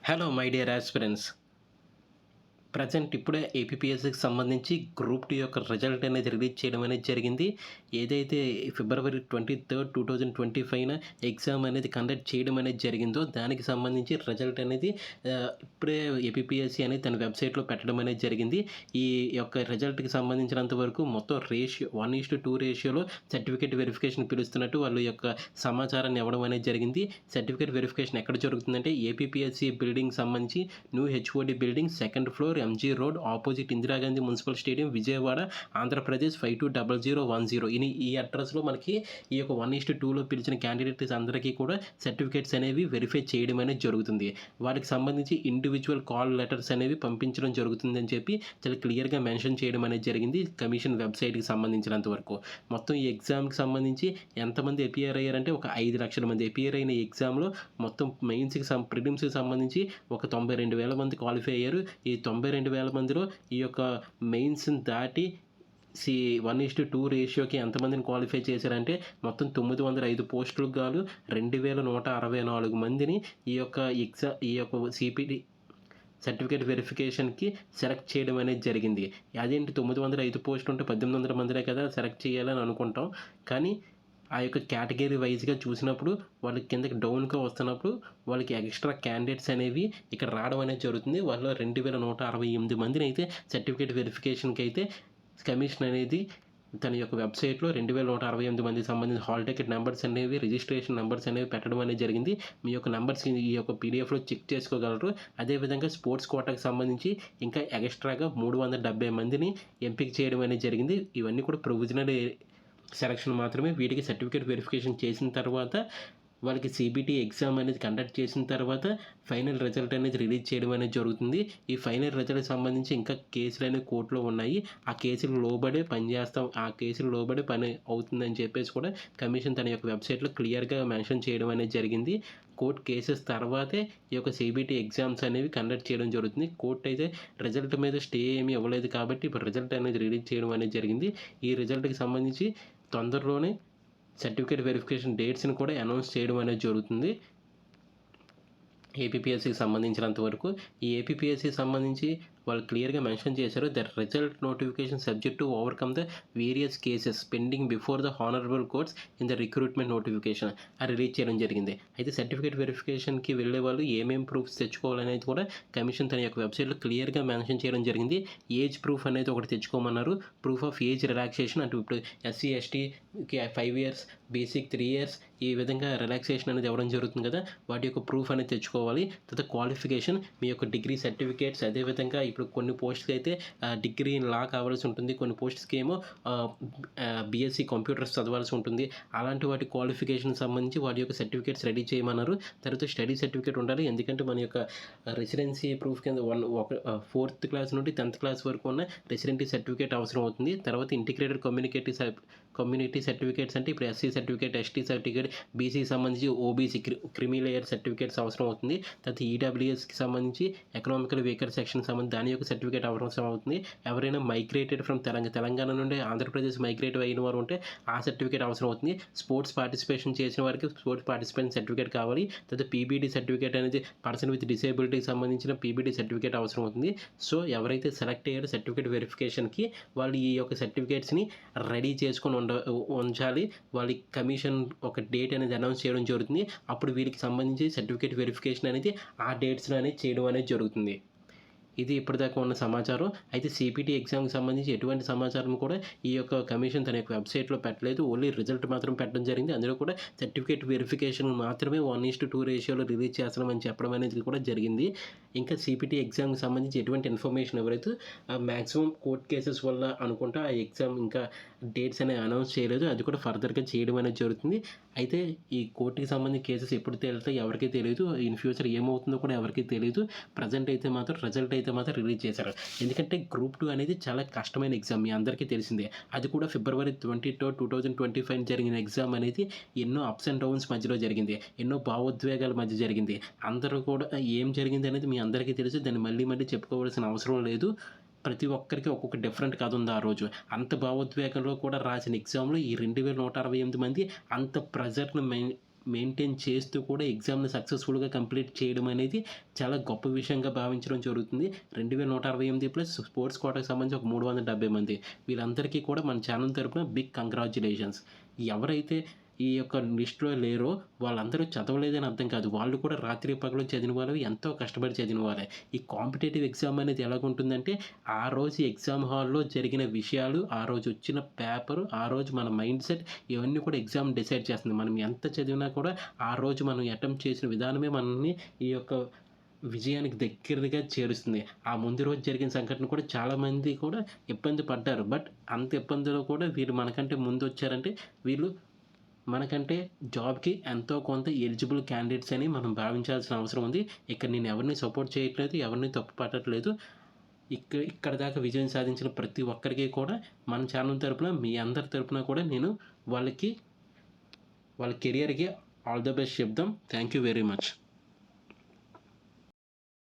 Hello, my dear aspirants. Present ఇప్పుడే ఏపీపీఎస్‌సికి సంబంధించి group 2 యొక్క రిజల్ట్ అనేది రిలీజ్ చేయడం అనేది జరిగింది. ఏదైతే ఫిబ్రవరి 23, 2025న ఎగ్జామ్ అనేది కండక్ట్ చేయడం అనేది జరిగిందో, దానికి సంబంధించి రిజల్ట్ అనేది ఇప్పుడే ఏపీపీఎస్‌సి అనేది తన వెబ్‌సైట్‌లో పెట్టడం అనేది జరిగింది. ఈ యొక్క రిజల్ట్‌కి సంబంధించినంత వరకు మొత్తం రేషియో 1:2 రేషియోలో సర్టిఫికేట్ వెరిఫికేషన్ పిలుస్తున్నట్టు వాళ్ళ యొక్క సమాచారాన్ని ఇవ్వడం అనేది జరిగింది. సర్టిఫికేట్ వెరిఫికేషన్ ఎక్కడ జరుగుతుందంటే ఏపీపీఎస్‌సి బిల్డింగ్ సంబంధించి new HOD building second floor MG road opposite Indira Gandhi municipal stadium Vijayawada Andhra Pradesh 520010 ఈ అడ్రస్లో మనకి ఈ యొక్క 1:2లో పిలిచిన క్యాండిడేట్స్ అందరికీ కూడా సర్టిఫికేట్స్ అనేవి వెరిఫై చేయడం అనేది జరుగుతుంది. వారికి సంబంధించి ఇండివిజువల్ కాల్ లెటర్స్ అనేవి పంపించడం జరుగుతుందని చెప్పి చాలా క్లియర్గా మెన్షన్ చేయడం అనేది జరిగింది కమిషన్ వెబ్సైట్కి సంబంధించినంత వరకు. మొత్తం ఈ ఎగ్జామ్కి సంబంధించి ఎంతమంది అపియర్ అయ్యారంటే ఒక 5 లక్షల మంది అపియర్ అయిన ఎగ్జామ్లో మొత్తం మెయిన్స్కి ప్రిలిమ్స్కి సంబంధించి ఒక 92,000 మంది క్వాలిఫై అయ్యారు. ఈ 92,000 మందిలో ఈ యొక్క మెయిన్స్ని దాటి 1:2 రేషియోకి ఎంతమందిని క్వాలిఫై చేశారంటే మొత్తం 905 పోస్టులకు గాను 2,164 మందిని ఈ యొక్క సిపిటి సర్టిఫికేట్ వెరిఫికేషన్కి సెలెక్ట్ చేయడం అనేది జరిగింది. అదేంటి 905 పోస్టులు ఉంటే 1,800 మందినే కదా సెలెక్ట్ చేయాలని అనుకుంటాం. కానీ ఆ యొక్క కేటగిరీ వైజ్గా చూసినప్పుడు వాళ్ళకి కిందకి డౌన్గా వస్తున్నప్పుడు వాళ్ళకి ఎక్స్ట్రా క్యాండిడేట్స్ అనేవి ఇక్కడ రావడం అనేది జరుగుతుంది. వాళ్ళలో 2,168 మందిని అయితే సర్టిఫికేట్ వెరిఫికేషన్కి అయితే కమిషన్ అనేది తన యొక్క వెబ్సైట్లో 2,168 మందికి సంబంధించిన హాల్ టికెట్ నెంబర్స్ అనేవి రిజిస్ట్రేషన్ నెంబర్స్ అనేవి పెట్టడం అనేది జరిగింది. మీ యొక్క నెంబర్స్ ఈ యొక్క పీడిఎఫ్లో చెక్ చేసుకోగలరు. అదేవిధంగా స్పోర్ట్స్ కోటాకి సంబంధించి ఇంకా ఎక్స్ట్రాగా 370 మందిని ఎంపిక చేయడం అనేది జరిగింది. ఇవన్నీ కూడా ప్రొవిజనల్ సెలక్షన్ మాత్రమే. వీటికి సర్టిఫికేట్ వెరిఫికేషన్ చేసిన తర్వాత వాళ్ళకి సిబిటి ఎగ్జామ్ అనేది కండక్ట్ చేసిన తర్వాత ఫైనల్ రిజల్ట్ అనేది రిలీజ్ చేయడం అనేది జరుగుతుంది. ఈ ఫైనల్ రిజల్ట్కి సంబంధించి ఇంకా కేసులు అనేవి కోర్టులో ఉన్నాయి. ఆ కేసులు లోబడే పనిచేస్తాం, ఆ కేసులు లోబడే పని అవుతుందని చెప్పేసి కూడా కమిషన్ తన యొక్క వెబ్సైట్లో క్లియర్గా మెన్షన్ చేయడం అనేది జరిగింది. కోర్టు కేసెస్ తర్వాతే ఈ యొక్క సిబిటి ఎగ్జామ్స్ అనేవి కండక్ట్ చేయడం జరుగుతుంది. కోర్టు అయితే రిజల్ట్ మీద స్టే ఏమీ ఇవ్వలేదు కాబట్టి ఇప్పుడు రిజల్ట్ అనేది రిలీజ్ చేయడం అనేది జరిగింది. ఈ రిజల్ట్కి సంబంధించి తొందరలోనే సర్టిఫికేట్ వెరిఫికేషన్ డేట్స్ని కూడా అనౌన్స్ చేయడం అనేది జరుగుతుంది. ఏపీపీఎస్సికి సంబంధించినంత వరకు ఈ ఏపీపీఎస్సికి సంబంధించి వాళ్ళు క్లియర్గా మెన్షన్ చేశారు. The result notification subject to overcome the various cases pending before the honourable courts in the recruitment notification release చేయడం జరిగింది. అయితే సర్టిఫికేట్ వెరిఫికేషన్కి వెళ్ళే వాళ్ళు ఏమేమి ప్రూఫ్స్ తెచ్చుకోవాలనేది కూడా కమిషన్ తన యొక్క వెబ్సైట్లో క్లియర్గా మెన్షన్ చేయడం జరిగింది. ఏజ్ ప్రూఫ్ అనేది ఒకటి తెచ్చుకోమన్నారు. ప్రూఫ్ ఆఫ్ ఏజ్ రిలాక్సేషన్ అంటే ఇప్పుడు ఎస్సీ ఎస్టీకి 5 years, బేసిక్ 3 years ఈ విధంగా రిలాక్సేషన్ అనేది ఇవ్వడం జరుగుతుంది కదా, వాటి యొక్క ప్రూఫ్ అనేది తెచ్చుకోవాలి. తర్వాత క్వాలిఫికేషన్ మీ యొక్క డిగ్రీ సర్టిఫికేట్స్, అదేవిధంగా ఇప్పుడు కొన్ని పోస్ట్కి అయితే డిగ్రీ ఇన్ లా కావాల్సి ఉంటుంది, కొన్ని పోస్ట్స్కి ఏమో బీఎస్సీ కంప్యూటర్స్ చదవాల్సి ఉంటుంది. అలాంటి వాటి క్వాలిఫికేషన్ సంబంధించి వాటి యొక్క సర్టిఫికేట్స్ రెడీ చేయమన్నారు. తర్వాత స్టడీ సర్టిఫికేట్ ఉండాలి, ఎందుకంటే మన యొక్క రెసిడెన్సీ ప్రూఫ్ కింద 4th క్లాస్ నుండి 10th క్లాస్ వరకు ఉన్న రెసిడెన్సీ సర్టిఫికేట్ అవసరం అవుతుంది. తర్వాత ఇంటిగ్రేటెడ్ కమ్యూనిటీ సర్టిఫికేట్స్ అంటే ఇప్పుడు ఎస్సీ సర్టిఫికేట్, ఎస్టీ సర్టిఫికేట్, బీసీకి సంబంధించి ఓబీసీ క్రిమీ లేయర్ సర్టిఫికేట్స్ అవసరం అవుతుంది. తర్వాత ఈడబ్ల్యూఎస్కి సంబంధించి ఎకనామికల్ వీకర్ సెక్షన్ సంబంధించి దాని యొక్క సర్టిఫికేట్ అవసరం అవుతుంది. ఎవరైనా మైగ్రేటెడ్ ఫ్రమ్ తెలంగాణ నుండి ఆంధ్రప్రదేశ్ మైగ్రేట్ అయిన వారు ఉంటే ఆ సర్టిఫికేట్ అవసరం అవుతుంది. స్పోర్ట్స్ పార్టిసిపేషన్ చేసిన వారికి స్పోర్ట్స్ పార్టిసిపేషన్ సర్టిఫికేట్ కావాలి. తర్వాత పీబీడీ సర్టిఫికేట్ అనేది పర్సన్ విత్ డిసేబిలిటీకి సంబంధించిన పీబీడీ సర్టిఫికేట్ అవసరం అవుతుంది. సో ఎవరైతే సెలెక్ట్ అయ్యారో సర్టిఫికేట్ వెరిఫికేషన్కి వాళ్ళు ఈ యొక్క సర్టిఫికేట్స్ని రెడీ చేసుకొని ఉంచాలి. వాళ్ళ కమిషన్ ఒక డేట్ అనేది అనౌన్స్ చేయడం జరుగుతుంది. అప్పుడు వీరికి సంబంధించి సర్టిఫికేట్ వెరిఫికేషన్ అనేది ఆ డేట్స్లో అనేది చేయడం అనేది జరుగుతుంది. ఇది ఇప్పటిదాకా ఉన్న సమాచారం. అయితే సిపిటి ఎగ్జామ్కి సంబంధించి ఎటువంటి సమాచారం కూడా ఈ యొక్క కమిషన్ తన యొక్క వెబ్సైట్లో పెట్టలేదు. ఓన్లీ రిజల్ట్ మాత్రం పెట్టడం జరిగింది. అందులో కూడా సర్టిఫికేట్ వెరిఫికేషన్ మాత్రమే 1:2 రేషియోలో రిలీజ్ చేస్తామని చెప్పడం అనేది కూడా జరిగింది. ఇంకా సిపిటి ఎగ్జామ్కి సంబంధించి ఎటువంటి ఇన్ఫర్మేషన్ ఎవరైతే మ్యాక్సిమం కోర్ట్ కేసెస్ వల్ల అనుకుంటా ఆ ఎగ్జామ్ ఇంకా డేట్స్ అనేవి అనౌన్స్ చేయలేదు. అది కూడా ఫర్దర్గా చేయడం అనేది జరుగుతుంది. అయితే ఈ కోర్టుకి సంబంధించి కేసెస్ ఎప్పుడు తేలుతాయి ఎవరికీ తెలియదు. ఇన్ ఫ్యూచర్ ఏమవుతుందో కూడా ఎవరికీ తెలియదు. ప్రజెంట్ అయితే మాత్రం రిజల్ట్ అయితే మాత్రం రిలీజ్ చేశారు. ఎందుకంటే గ్రూప్ 2 అనేది చాలా కష్టమైన ఎగ్జామ్, మీ అందరికీ తెలిసిందే. అది కూడా ఫిబ్రవరి 22, 2025 జరిగిన ఎగ్జామ్ అనేది ఎన్నో అప్స్ అండ్ డౌన్స్ మధ్యలో జరిగింది, ఎన్నో భావోద్వేగాల మధ్య జరిగింది. అందరూ కూడా ఏం జరిగింది అనేది మీ అందరికీ తెలుసు, దాన్ని మళ్ళీ చెప్పుకోవాల్సిన అవసరం లేదు. ప్రతి ఒక్కరికి ఒక్కొక్క డిఫరెంట్ కథ ఉంది ఆ రోజు. అంత భావోద్వేగంలో కూడా రాసిన ఎగ్జామ్లో ఈ 2,168 మంది అంత ప్రెజర్ను మెయింటైన్ చేస్తూ కూడా ఎగ్జామ్‌ని సక్సెస్‌ఫుల్‌గా కంప్లీట్ చేయడం అనేది చాలా గొప్ప విషయంగా భావించడం జరుగుతుంది. 2168 ప్లస్ స్పోర్ట్స్ కోటాకి సంబంధించి ఒక 370 మంది. వీళ్ళందరికీ కూడా మన ఛానల్ తరపున బిగ్ కంగ్రాచ్యులేషన్స్. ఎవరైతే ఈ యొక్క లిస్ట్‌లో లేరో వాళ్ళందరూ చదవలేదని అర్థం కాదు. వాళ్ళు కూడా రాత్రి పగలు చదివిన వాళ్ళు, ఎంతో కష్టపడి చదివిన వాళ్ళే. ఈ కాంపిటేటివ్ ఎగ్జామ్ అనేది ఎలాగుంటుందంటే, ఆ రోజు ఎగ్జామ్ హాల్‌లో జరిగిన విషయాలు, ఆ రోజు వచ్చిన పేపరు, ఆ రోజు మన మైండ్ సెట్ ఇవన్నీ కూడా ఎగ్జామ్ డిసైడ్ చేస్తుంది. మనం ఎంత చదివినా కూడా ఆ రోజు మనం అటెంప్ట్ చేసిన విధానమే మనల్ని ఈ యొక్క విజయానికి దగ్గరగా చేరుస్తుంది. ఆ ముందు రోజు జరిగిన సంఘటన కూడా చాలామంది కూడా ఇబ్బంది పడ్డారు. బట్ అంత ఇబ్బందులో కూడా వీళ్ళు మనకంటే ముందొచ్చారంటే వీళ్ళు మనకంటే జాబ్‌కి ఎంతో కొంత ఎలిజిబుల్ క్యాండిడేట్స్ అని మనం భావించాల్సిన అవసరం ఉంది. ఇక్కడ నేను ఎవరిని సపోర్ట్ చేయట్లేదు, ఎవరిని తప్పు పట్టట్లేదు. ఇక్కడ దాకా విజయం సాధించిన ప్రతి ఒక్కరికి కూడా మన ఛానల్ తరపున, మీ అందరి తరపున కూడా నేను వాళ్ళ కెరియర్‌కి ఆల్ ద బెస్ట్ చెప్దాం. Thank you very much.